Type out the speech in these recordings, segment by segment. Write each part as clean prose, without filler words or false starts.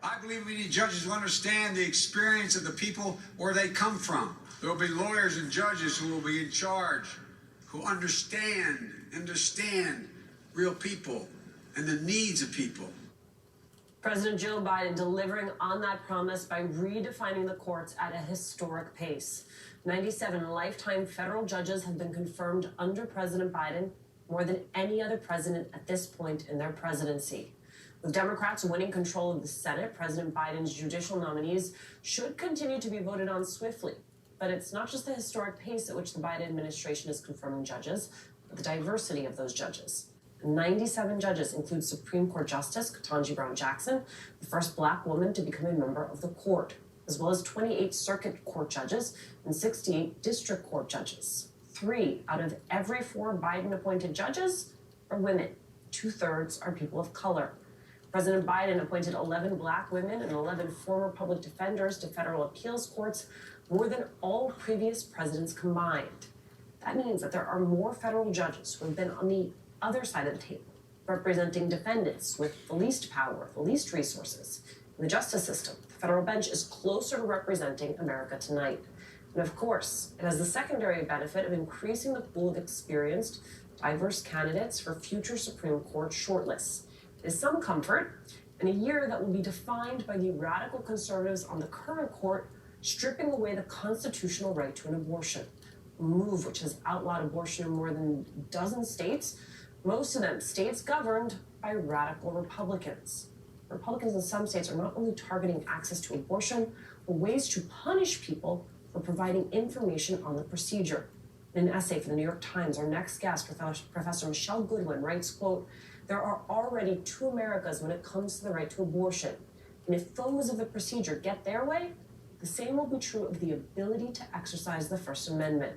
I believe we need judges who understand the experience of the people where they come from. There will be lawyers and judges who will be in charge, who understand real people and the needs of people. President Joe Biden delivering on that promise by redefining the courts at a historic pace. 97 lifetime federal judges have been confirmed under President Biden, more than any other president at this point in their presidency. With Democrats winning control of the Senate, President Biden's judicial nominees should continue to be voted on swiftly. But it's not just the historic pace at which the Biden administration is confirming judges, but the diversity of those judges. 97 judges include Supreme Court Justice Ketanji Brown Jackson, the first Black woman to become a member of the court, as well as 28 circuit court judges and 68 district court judges. 3 out of every 4 Biden-appointed judges are women. 2/3 are people of color. President Biden appointed 11 Black women and 11 former public defenders to federal appeals courts, more than all previous presidents combined. That means that there are more federal judges who have been on the other side of the table, representing defendants with the least power, the least resources. In the justice system, the federal bench is closer to representing America tonight. And of course, it has the secondary benefit of increasing the pool of experienced, diverse candidates for future Supreme Court shortlists. It is some comfort in a year that will be defined by the radical conservatives on the current court stripping away the constitutional right to an abortion, a move which has outlawed abortion in more than a dozen states, most of them states governed by radical Republicans. Republicans in some states are not only targeting access to abortion, but ways to punish people for providing information on the procedure. In an essay for the New York Times, our next guest, Professor Michelle Goodwin, writes, quote, "There are already 2 Americas when it comes to the right to abortion. And if foes of the procedure get their way, the same will be true of the ability to exercise the First Amendment."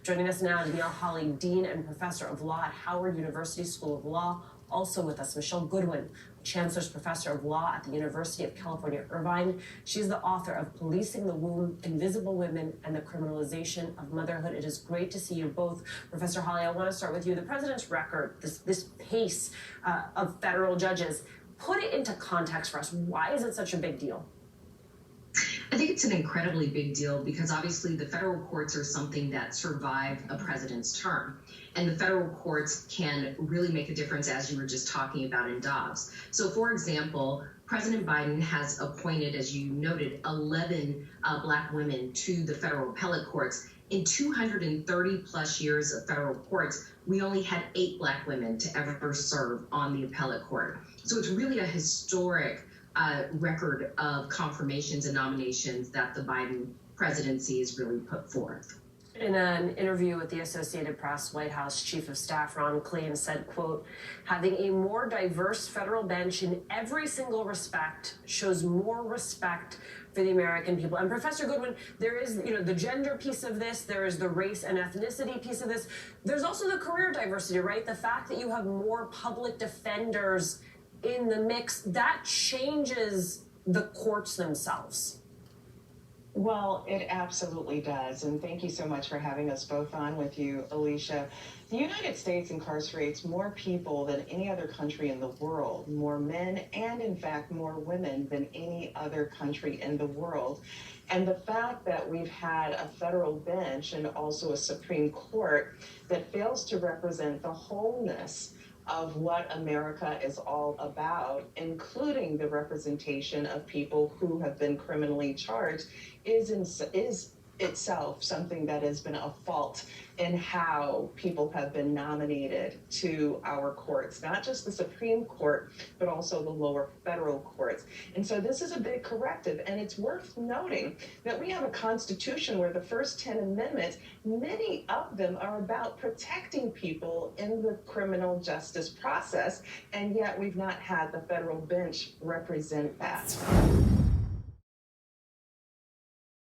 Joining us now is Neil Hawley, Dean and Professor of Law at Howard University School of Law. Also with us, Michelle Goodwin, Chancellor's Professor of Law at the University of California, Irvine. She's the author of Policing the Womb, Invisible Women, and the Criminalization of Motherhood. It is great to see you both. Professor Hawley, I want to start with you. The president's record, this pace of federal judges, put it into context for us. Why is it such a big deal? I think it's an incredibly big deal because obviously the federal courts are something that survive a president's term. And the federal courts can really make a difference, as you were just talking about in Dobbs. So, for example, President Biden has appointed, as you noted, 11 Black women to the federal appellate courts. In 230 plus years of federal courts, we only had 8 Black women to ever serve on the appellate court. So it's really a historic record of confirmations and nominations that the Biden presidency has really put forth. In an interview with the Associated Press, White House Chief of Staff Ron Klain said, quote, "Having a more diverse federal bench in every single respect shows more respect for the American people." And Professor Goodwin, there is, the gender piece of this, there is the race and ethnicity piece of this. There's also the career diversity, right? The fact that you have more public defenders in the mix, that changes the courts themselves. Well, it absolutely does. And thank you so much for having us both on with you, Alicia. The United States incarcerates more people than any other country in the world, more men and, in fact, more women than any other country in the world. And the fact that we've had a federal bench and also a Supreme Court that fails to represent the wholeness of what America is all about, including the representation of people who have been criminally charged, is itself something that has been a fault in how people have been nominated to our courts, not just the Supreme Court, but also the lower federal courts. And so this is a big corrective, and it's worth noting that we have a constitution where the first 10 amendments, many of them are about protecting people in the criminal justice process, and yet we've not had the federal bench represent that.